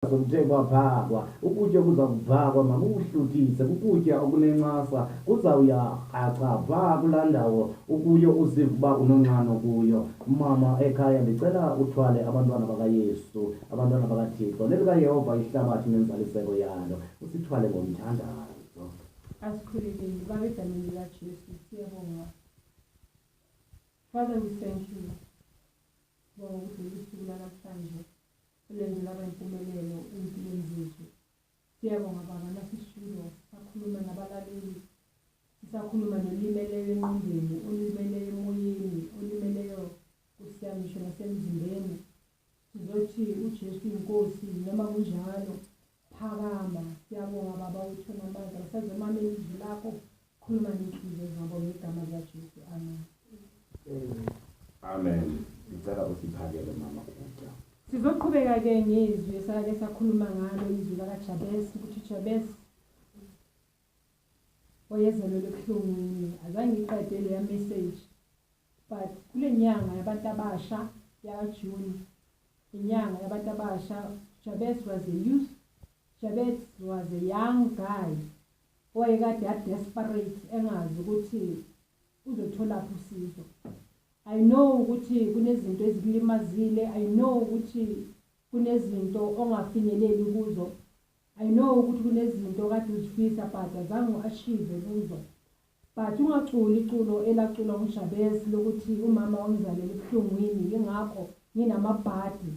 Sokuthe kwaphakwa ukutya kuza kuphakwa makuhluthise ukutya okunencasa kuzawuya rhaca phaa kulaa ndawo ukuyo uzive uba unonxano kuyo. Mama ekhaya ndicela uthwale abantwana bakaYesu, abantwana bakaThixo nelikaYehova ihlabathi nenzaliseko yalo, usithwale ngomthandazo. Asikhulekeni Baba egameni likaJesu siyabonga. Father, we thank you for usuku lanamhlanje ulenze laba impumelelo empilweni zethu. Siyabonga Baba nasishulo sakhuluma nabalaleli, sisakhuluma nolimeleyo engqondweni, olimeleyo emoyeni, olimeleyo kusiyamisho nasemzimbeni. Sizothi uJesu inkosi noma kunjalo phakama. Siyabonga Baba uthona amandla asazemamela izwi lakho, khuluma nenhliziyo zabo ngegama likaJesu. Amen. Amen. Ngicela usiphakele mama ukutya. Sizoqhubeka-ke ngezwi esake sakhuluma ngalo, izwi lakaJabesi, ukuthi uJabesi wayezelwe ebuhlungwini. Azange ngiqede leya message, but kule nyanga yabantu abasha yakaJuni, inyanga yabantu abasha, Jabesi was a youth. Jabesi was a young guy owayekade desperate, engazi ukuthi uzothola usizo. I know ukuthi kunezinto ezikulimazile, I know ukuthi kunezinto ongafinyeleli kuzo, I know ukuthi kunezinto kade uzifisa but azange u-achieve kuzo. But ungaculi iculo elaculwa nguJabesi lokuthi umama wangizalela ebuhlungwini ingakho nginamabhadi.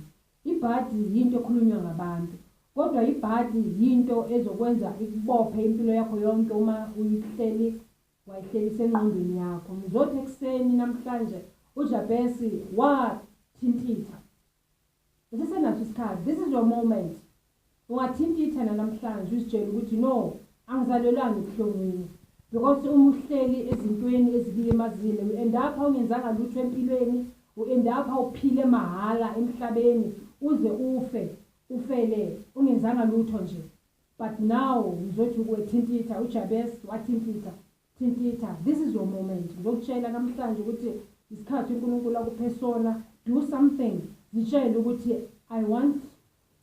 Ibhadi yinto ekhulunywa ngabantu, kodwa ibhadi yinto ezokwenza ikubophe impilo yakho yonke uma uyihleli wayihlelisa engqondweni yakho. Ngizothi ekuseni namhlanje uJabesi wathintitha. Usesenaso isikhathi, this is your moment. Ungathintitha namhlanje uzitshela ukuthi no, angizalelwanga ebuhlungwini, because uma uhleli ezintweni ezikulimazile u-end up ungenzanga lutho empilweni, u-end up uphile mahala emhlabeni uze ufele ungenzanga lutho nje. But now ngizothi ukuthintitha, uJabesi wathintitha. This is your moment. Ngizokutshela namhlanje ukuthi isikhathi uNkulunkulu akuphe sona, do something. Zitshele ukuthi I want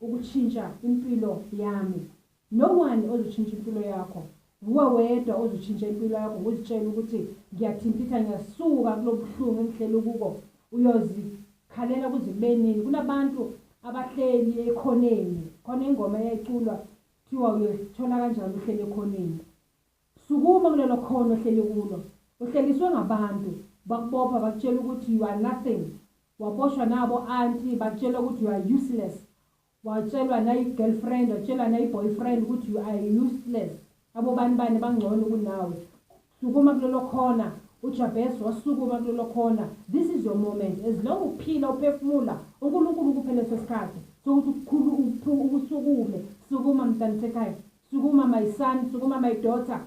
ukutshintsha impilo yami. No one ozotshintsha impilo yakho, uwe wedwa ozotshintsha impilo yakho. Uzitshele ukuthi ngiyathintitha, ngiyasuka kulobuhlungu engihleli kuko, uyozikhalela kuze kube nini. Kunabantu abahleli ekhoneni, khona ingoma eyayiculwa kuthiwa uyothola kanjani uhleli ekhoneni. Sukuma kulelo khono ohleli kulo, uhleliswe ngabantu bakubopha bakutshela ukuthi you are nothing. Waboshwa nabo auntie bakutshela ukuthi you are useless. Watshelwa nayi girlfriend, watshelwa nayi boyfriend ukuthi you are useless. Abo bani bangcono kunawe. Sukuma kulelo khona. uJabesi wasukuma kulelo khona. This is your moment. As long uphila uphefumula, uNkulunkulu ukuphe leso sikhathi sokuthi usukume. Sukuma mntana ekhaya, sukuma my son, sukuma my daughter.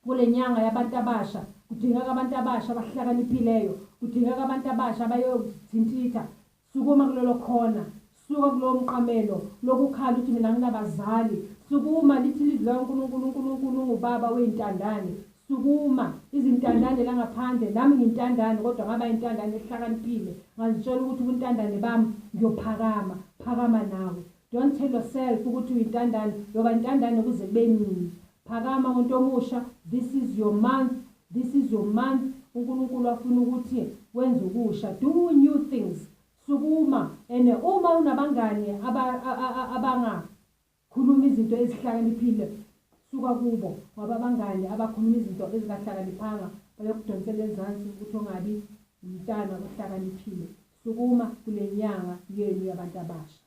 Kule nyanga yabantu abasha kudingeka abantu abasha abahlakanipheleyo, kudingeka abantu abasha abayothintitha. Sukuma kulelo khona, suka kulo mqamelo lokukhala ukuthi mina nginabazali. Sukuma lithi ilizwi laNkulunkulu ngubaba weyintandane. Sukuma izintandane la ngaphandle, nami ngintandane kodwa ngaba intandane ehlakaniphile. Ngazitshela ukuthi ubuntandane bami ngiyophakama, phakama nawe. Don't tell yourself ukuthi uyintandane, yoba intandane kuze kube nini. Phakama umuntu omusha. This is your month. This is your month. uNkulunkulu afuna ukuthi wenze ukusha. Do new things. Sukuma. And uma unabangani abangakhuluma izinto ezihlakaniphile, suka kubo. Ngoba abangani abakhuluma izinto ezingahlakaniphanga bayokudonsela ezansi ukuthi ungabi umntana ohlakaniphile. Sukuma kule nyanga yenu yabantu abasha.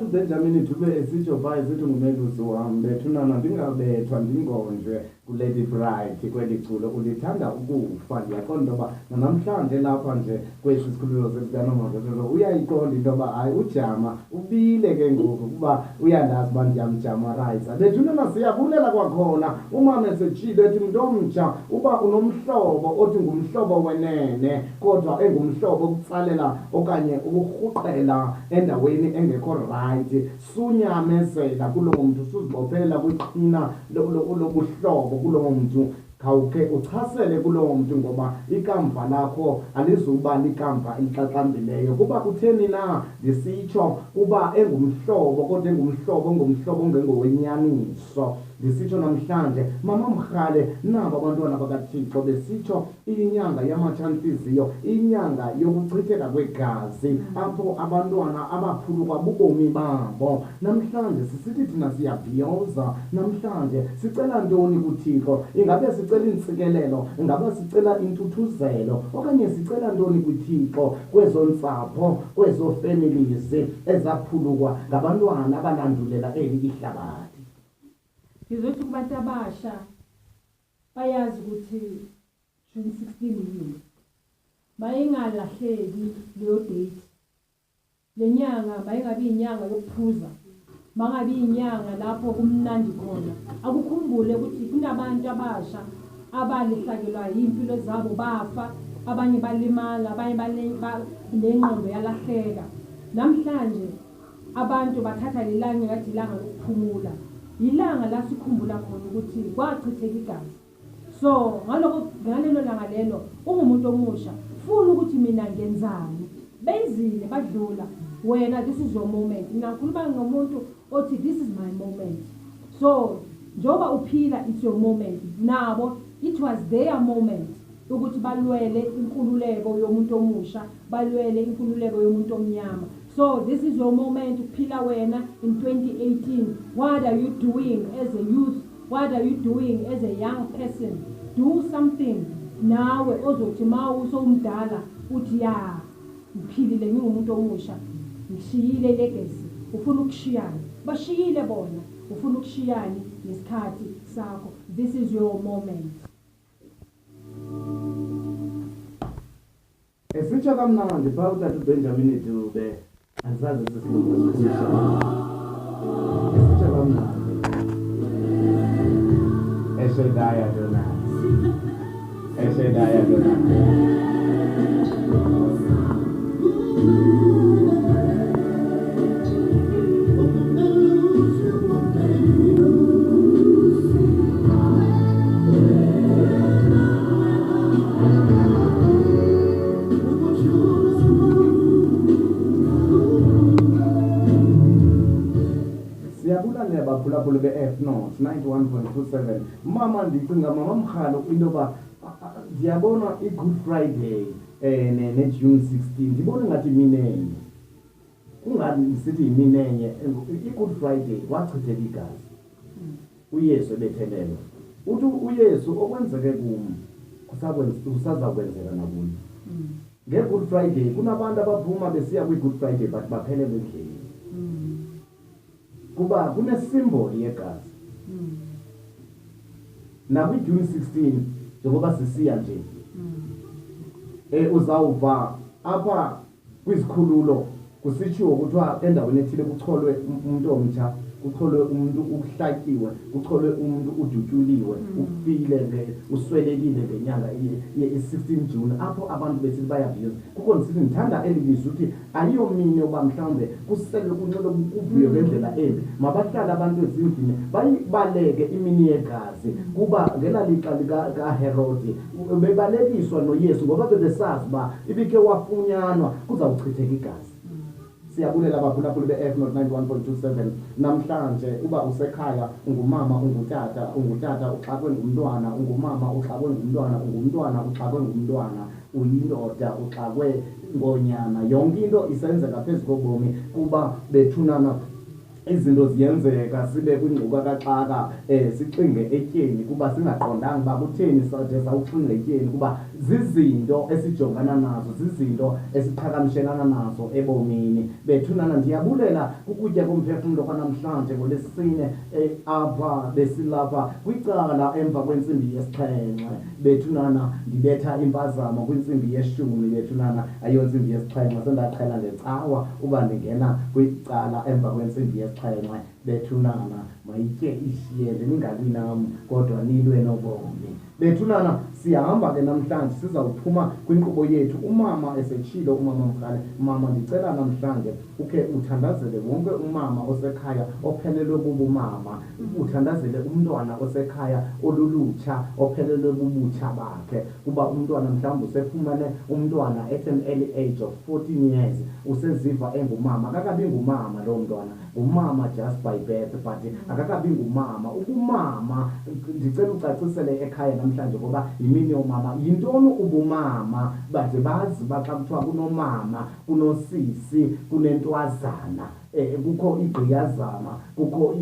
uBenjamin Dube esitsho phaa esithi ngumelusi wam bethunana ndingabethwa ndingonjwe kulady bright kweli culo ulithanda ukufa ndiyaqonda into yoba namhlanje lapha nje kwesi sikhululo sesikaNomaveselo uyayiqonda into yoba hayi ujama ubile ke ngoku kuba uyandazi uba ndiyamjamarayisa bethunana siyabulela kwakhona umama esetshilo ethi mntu omtsha uba unomhlobo othi ngumhlobo wenene kodwa engumhlobo okutsalela okanye ukurhuqela endaweni engekho right sunyamezela kuloo mntu suzibophelela kwiqhina lobuhlobo kuloo mntu khawukhe uchasele kuloo mntu ngoba ikamva lakho alizuba likamva elixaxambileyo kuba kutheni na ndisitsho kuba engumhlobo kodwa engumhlobo ongengowenyaniso ndisitsho namhlanje mama Mrhale nabo abantwana bakaThixo besitsho inyanga yamatshantliziyo inyanga yokuchitheka kwegazi apho abantwana abaphulukwa bubomi babo namhlanje sisithi thina siyabhiyoza namhlanje sicela ntoni kuThixo ingabe sicela intsikelelo ingabe sicela intuthuzelo okanye sicela ntoni kuThixo kwezo ntsapho kwezo families ezaphulukwa ngabantwana abalandulela eli ihlabathi ngizothi kubantu abasha bayazi ukuthi June 16 yini mayingalahleki leyo date lenyanga mayingabi inyanga yokuphuza mangabi inyanga lapho kumnandi khona akukhumbule ukuthi kunabantu abasha abalihlakelwa impilo zabo bafa abanye balimala abanye nengqondo yalahleka namhlanje abantu bathatha lelanga ngathi ilanga lokuphumula ilanga lasikhumbula khona ukuthi kwachitheka igazi so ngalelo langa lelo ungumuntu omusha funa ukuthi mina ngenzani benzile badlula wena this is your moment ngikhuluma ngomuntu othi this is my moment so njoba uphila it's your moment nabo it was their moment ukuthi balwele inkululeko yomuntu omusha balwele inkululeko yomuntu omnyama so this is your moment uphila wena in 2018 what are you doing as a youth what are you doing as a young person do something nawe ozothi mawusomdala uthi ya ngiphilile ngingumuntu omusha ngishiyile legacy ufuna ukushiyana bashiyile bona ufuna ukushiyana nesikhathi sakho this is your moment esitsho kamnandi phaa utata uBenjamin Dube azazi sesikhulumo esikhulu esitsho kamnandi Eshedaya Dona baphulaphula be-F North 91.27 mama ndicinga mama Mrhalo into yoba ndiyabona i-Good Friday ne-June 16 ndibona ngathi minenye kungathi sithi yiminenye i-Good Friday wachitheka igazi uYesu ebethelelwa uthi uYesu okwenzeke kum kusazakwenzeka nakuni nge-Good Friday kunabantu abaphuma besiya kwi-Good Friday but baphelelwe endleleni kuba kunesimboli yegazi nakwi-June 16 njengoba sisiya nje uzawuva apha kwizikhululo kusitshiwo kuthiwa endaweni ethile kucholwe umuntu omtsha kucholwe umuntu ukuhlatyiwe kucholwe umuntu udutyuliwe ufile uswelekile ngenyanga ye-16 June apho abantu besithi bayabhiyoza kuko ndisithi ndithanda eli lizwi ukuthi ayiyomini yoba mhlawumbe kuselwe kunxele kuvuyo ngendlela embi mabahlala abantu ezindlini bayibaleke imini yegazi kuba ngela lixa likaHerodi bebalekiswa noYesu ngoba bebesazi uba ibikhe wafunyanwa kuzawuchitheka igazi siyabulela abaphulaphuli be-F North 91.27 namhlanje uba usekhaya ungumama ungutata uxakwe ngumntwana ungumama uxakwe ngumntwana ungumntwana uxakwe ngumntwana uyindoda uxakwe ngonyana yonke into isenzeka phezu kobomi kuba bethunana izinto ziyenzeka sibe kwingquka kaxaka sicinge etyeni kuba singaqondanga uba kutheni sade sawuxinga etyeni kuba zizinto esijongana nazo, zizinto esiqhagamshelana nazo ebomini. Bethunana ndiyabulela kukutya komphefumlo kwanamhlanje ngoLesine apha besilapha kwicala emva kwentsimbi yesi-7. Bethunana ndibetha impazamo kwintsimbi ye-10 bethunana, ayontsimbi yesi-7 sendaqhela ngecawa uba ndingena kwicala emva kwentsimbi yesi-7. Bethunana mayitye ishiyele ningabi nam kodwa nilwe nobomi. Bethunana siyahamba ke namhlanje sizawuphuma kwinkqubo yethu. Umama esetshilo umama Mkrale, mama ndicela namhlanje ukhe uthandazele wonke umama osekhaya ophelelwe bubumama, uthandazele umntwana osekhaya olulutsha ophelelwe bubutsha bakhe, kuba umntwana mhlawumbi usefumene umntwana at an early age of 14 years useziva engumama. Akakabi ngumama loo mntwana, ngumama just by birth but akakabi ngumama. Ubumama ndicela ucacisele ekhaya namhlanje ngoba yimini yomama. Yintoni ubumama? Bade bazi uba xa kuthiwa kunomama, kunosisi, kunentwazana, kukho igqiyazana, kukho